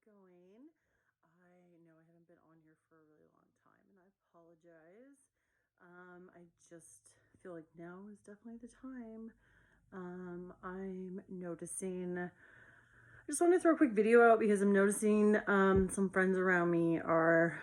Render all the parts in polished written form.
going? I know I haven't been on here for a really long time and I apologize. I just feel like now is definitely the time. I'm noticing, I just want to throw a quick video out because I'm noticing some friends around me are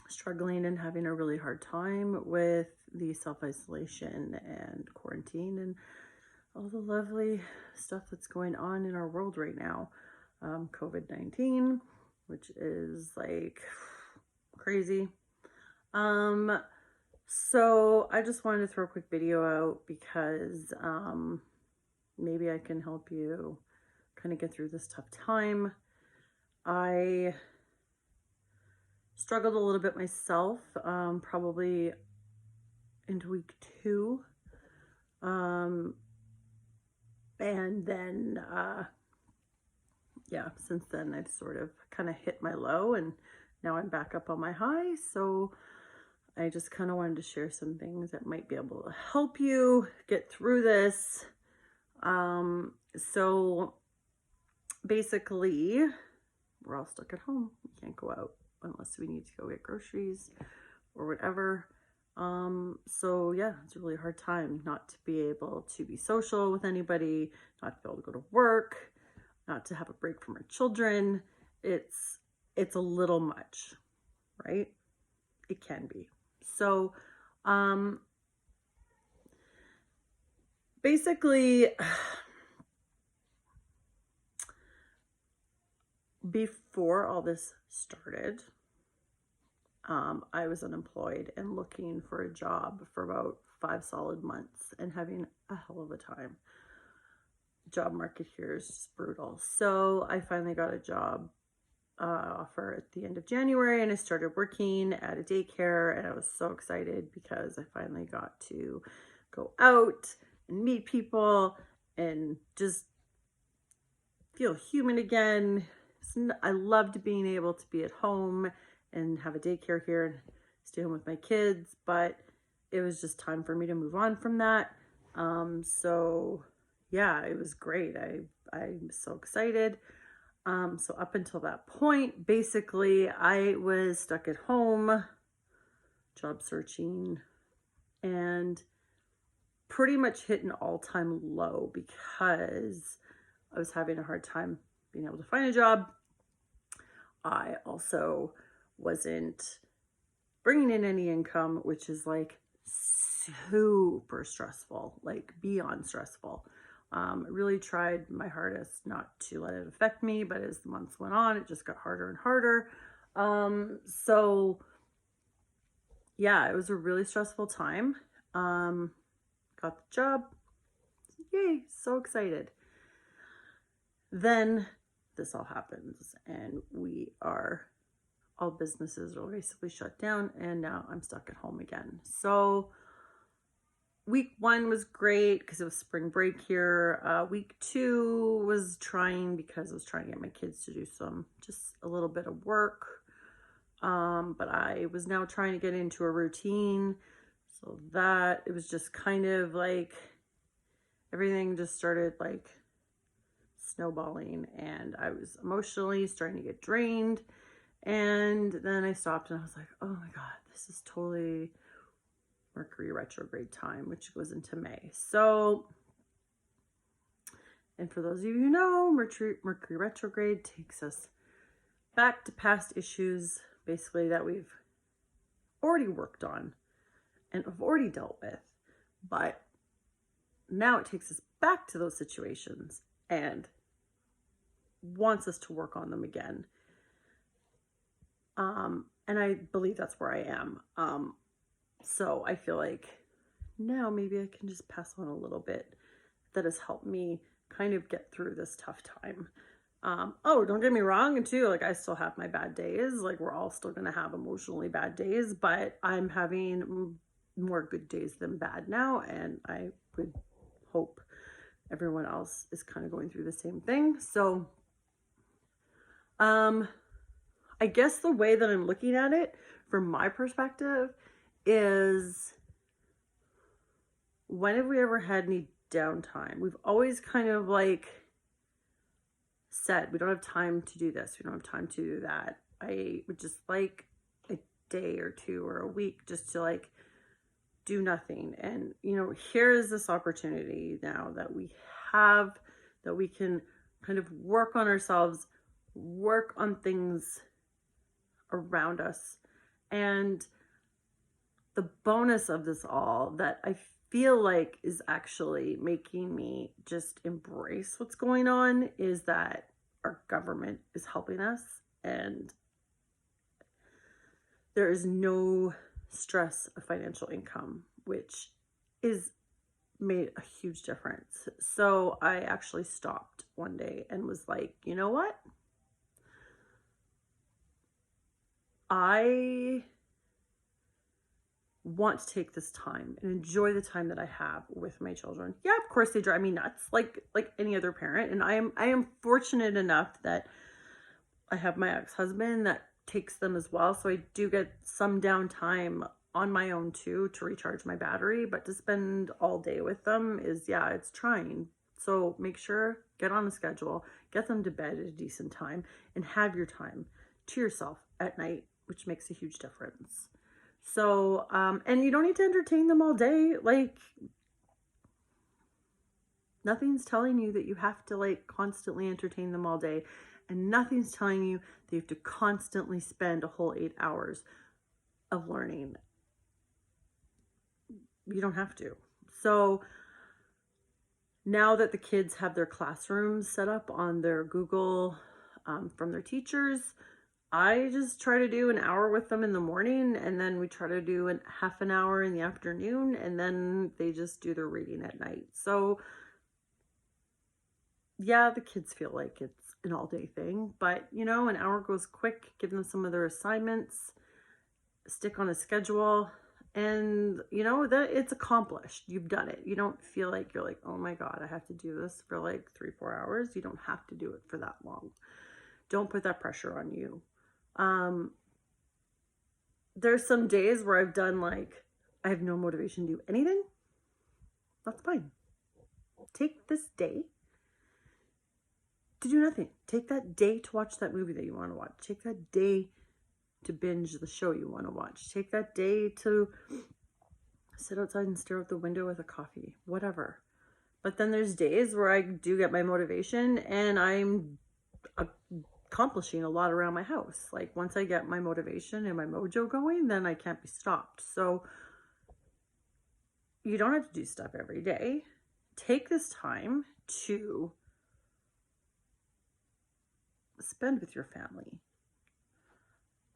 struggling and having a really hard time with the self-isolation and quarantine and all the lovely stuff that's going on in our world right now. COVID-19, which is like crazy. So I just wanted to throw a quick video out because maybe I can help you kind of get through this tough time. I struggled a little bit myself, probably into week 2. And then, yeah, since then I've sort of kind of hit my low and now I'm back up on my high. So I just kind of wanted to share some things that might be able to help you get through this. So basically we're all stuck at home. We can't go out unless we need to go get groceries or whatever. So yeah, it's a really hard time not to be able to be social with anybody, not to be able to go to work, not to have a break from our children. It's a little much, right? It can be. So, basically, before all this started, I was unemployed and looking for a job for about 5 solid months and having a hell of a time. Job market here is brutal. So I finally got a job offer at the end of January and I started working at a daycare and I was so excited because I finally got to go out and meet people and just feel human again. I loved being able to be at home and have a daycare here and stay home with my kids, but it was just time for me to move on from that. So yeah, it was great. I'm so excited. So up until that point, basically I was stuck at home, job searching, and pretty much hit an all-time low because I was having a hard time being able to find a job. I also wasn't bringing in any income, which is like super stressful, like beyond stressful. Really tried my hardest not to let it affect me, but as the months went on, it just got harder and harder. So yeah, it was a really stressful time. Got the job. Yay, so excited. Then this all happens and all businesses are basically shut down and now I'm stuck at home again. So week 1 was great because it was spring break here. Week 2 was trying because I was trying to get my kids to do just a little bit of work. But I was now trying to get into a routine. So that it was just kind of like everything just started like snowballing and I was emotionally starting to get drained. And then I stopped and I was like, oh my God, this is totally Mercury retrograde time, which goes into May. So, and for those of you who know, Mercury retrograde takes us back to past issues, basically that we've already worked on and have already dealt with. But now it takes us back to those situations and wants us to work on them again. And I believe that's where I am. So I feel like now maybe I can just pass on a little bit that has helped me kind of get through this tough time. Oh, don't get me wrong, too, like I still have my bad days. Like we're all still gonna have emotionally bad days, but I'm having more good days than bad now, and I would hope everyone else is kind of going through the same thing. So I guess the way that I'm looking at it from my perspective is, when have we ever had any downtime? We've always kind of like said, we don't have time to do this, we don't have time to do that, I would just like a day or two or a week just to like do nothing. And, you know, here is this opportunity now that we have, that we can kind of work on ourselves, work on things around us. And the bonus of this all that I feel like is actually making me just embrace what's going on is that our government is helping us, and there is no stress of financial income, which is made a huge difference. So I actually stopped one day and was like, you know what? I want to take this time and enjoy the time that I have with my children. Yeah, of course they drive me nuts like any other parent, and I am fortunate enough that I have my ex-husband that takes them as well, so I do get some downtime on my own too to recharge my battery. But to spend all day with them is, yeah, it's trying. So make sure, get on a schedule, get them to bed at a decent time, and have your time to yourself at night, which makes a huge difference. So and you don't need to entertain them all day. Like, nothing's telling you that you have to like constantly entertain them all day, and nothing's telling you that you have to constantly spend a whole 8 hours of learning. You don't have to. So now that the kids have their classrooms set up on their Google from their teachers, I just try to do an hour with them in the morning, and then we try to do half an hour in the afternoon, and then they just do their reading at night. So yeah, the kids feel like it's an all-day thing, but you know, an hour goes quick. Give them some of their assignments, stick on a schedule, and you know that it's accomplished. You've done it. You don't feel like you're like, oh my God, I have to do this for like 3-4 hours. You don't have to do it for that long. Don't put that pressure on you. There's some days where I've done like, I have no motivation to do anything. That's fine. Take this day to do nothing. Take that day to watch that movie that you want to watch. Take that day to binge the show you want to watch. Take that day to sit outside and stare out the window with a coffee, whatever. But then there's days where I do get my motivation and I'm accomplishing a lot around my house. Like, once I get my motivation and my mojo going, then I can't be stopped. So you don't have to do stuff every day. Take this time to spend with your family.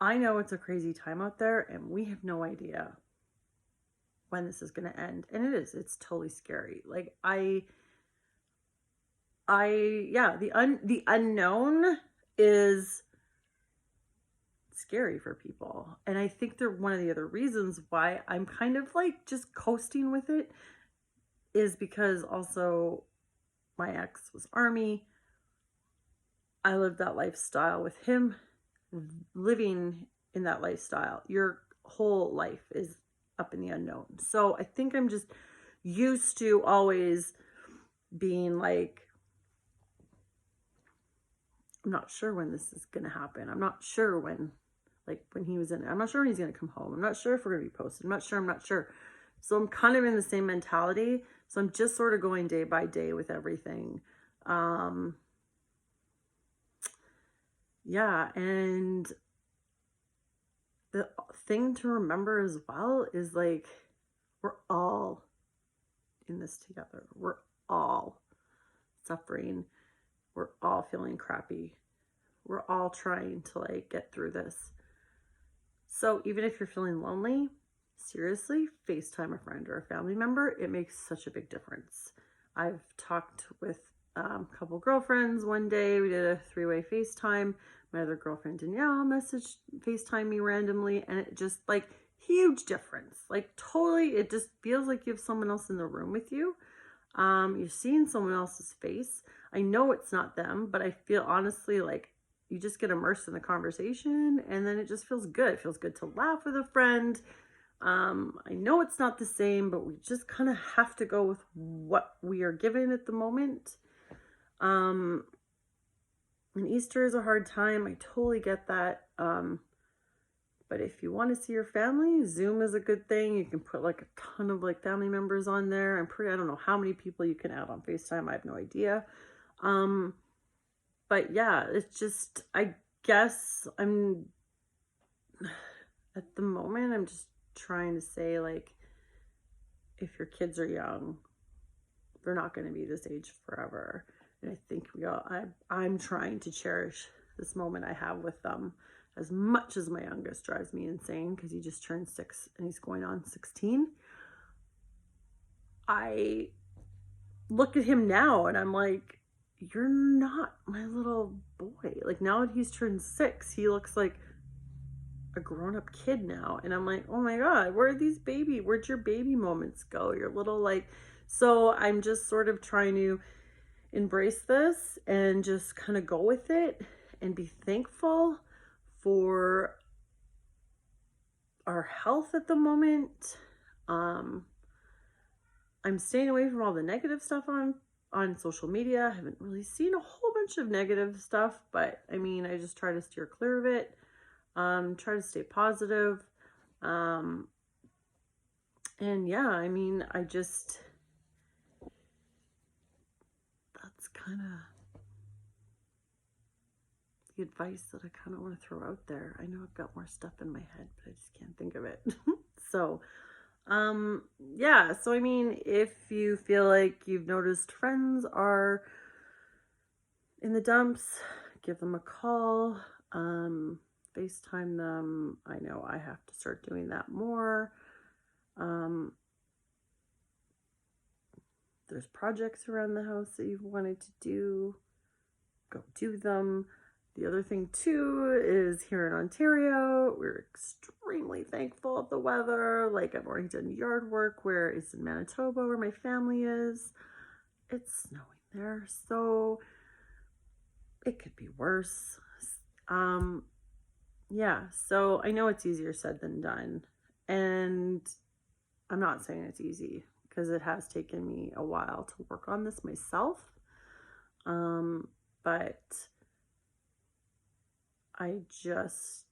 I know it's a crazy time out there, and we have no idea when this is going to end. And it's totally scary. Like, yeah, the unknown is scary for people. And I think they're one of the other reasons why I'm kind of like just coasting with it, is because also my ex was Army. I lived that lifestyle with him. Living in that lifestyle, your whole life is up in the unknown. So I think I'm just used to always being like, I'm not sure when this is going to happen. I'm not sure when, like when he was in, I'm not sure when he's going to come home. I'm not sure if we're going to be posted. I'm not sure. So I'm kind of in the same mentality. So I'm just sort of going day by day with everything. Yeah. And the thing to remember as well is like, we're all in this together. We're all suffering. We're all feeling crappy. We're all trying to like get through this. So even if you're feeling lonely, seriously, FaceTime a friend or a family member. It makes such a big difference. I've talked with a couple girlfriends one day. We did a 3-way FaceTime. My other girlfriend, Danielle, messaged FaceTime me randomly, and it just like huge difference. Like totally, it just feels like you have someone else in the room with you. You're seeing someone else's face. I know it's not them, but I feel honestly like you just get immersed in the conversation, and then it just feels good. It feels good to laugh with a friend. I know it's not the same, but we just kind of have to go with what we are given at the moment. And Easter is a hard time. I totally get that. But if you want to see your family, Zoom is a good thing. You can put like a ton of like family members on there. I don't know how many people you can add on FaceTime. I have no idea. But yeah, it's just, I guess at the moment, I'm just trying to say, like, if your kids are young, they're not going to be this age forever. And I think I'm trying to cherish this moment I have with them as much as my youngest drives me insane because he just turned 6 and he's going on 16. I look at him now and I'm like, you're not my little boy. Like, now that he's turned 6, he looks like a grown-up kid now. And I'm like, oh my God, where'd your baby moments go? Your little, like, so I'm just sort of trying to embrace this and just kind of go with it and be thankful for our health at the moment. I'm staying away from all the negative stuff on social media. I haven't really seen a whole bunch of negative stuff, but I mean, I just try to steer clear of it. Try to stay positive. And yeah, I mean, that's kind of the advice that I kind of want to throw out there. I know I've got more stuff in my head, but I just can't think of it. So, yeah, so I mean, if you feel like you've noticed friends are in the dumps, give them a call, FaceTime them. I know I have to start doing that more. There's projects around the house that you've wanted to do, go do them. The other thing too is here in Ontario, we're extremely thankful of the weather. Like, I've already done yard work where it's in Manitoba where my family is. It's snowing there, so it could be worse. Yeah, so I know it's easier said than done. And I'm not saying it's easy because it has taken me a while to work on this myself. But I just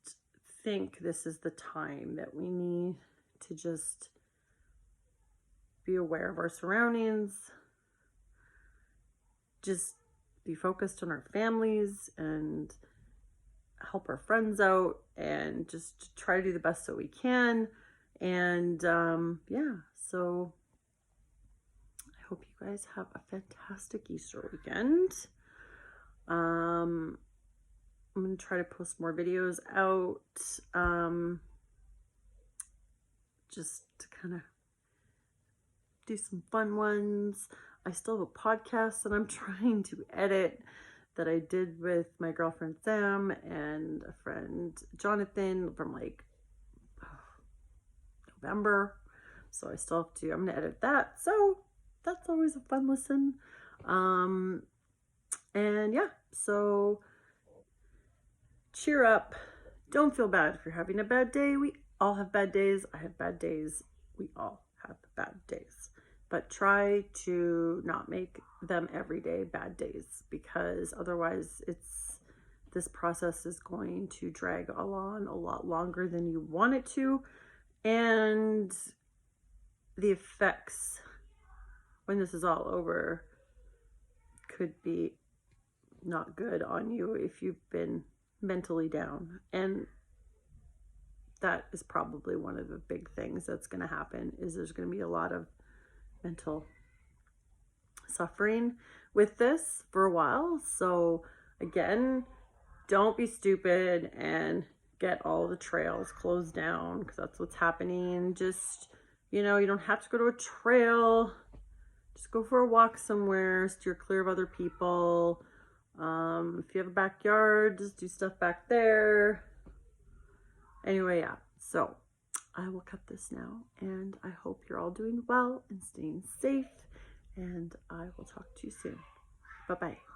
think this is the time that we need to just be aware of our surroundings, just be focused on our families and help our friends out and just try to do the best that we can. And yeah, so I hope you guys have a fantastic Easter weekend. I'm going to try to post more videos out, just to kind of do some fun ones. I still have a podcast that I'm trying to edit that I did with my girlfriend Sam and a friend Jonathan from like November. So I still have to, I'm going to edit that. So that's always a fun listen. And yeah, so cheer up. Don't feel bad if you're having a bad day. We all have bad days. I have bad days. We all have bad days. But try to not make them everyday bad days, because otherwise this process is going to drag along a lot longer than you want it to. And the effects when this is all over could be not good on you if you've been mentally down. And that is probably one of the big things that's going to happen, is there's going to be a lot of mental suffering with this for a while. So again, don't be stupid and get all the trails closed down, because that's what's happening. Just, you don't have to go to a trail. Just go for a walk somewhere, steer clear of other people. If you have a backyard, just do stuff back there. Anyway, yeah, so I will cut this now, and I hope you're all doing well and staying safe, and I will talk to you soon. Bye-bye.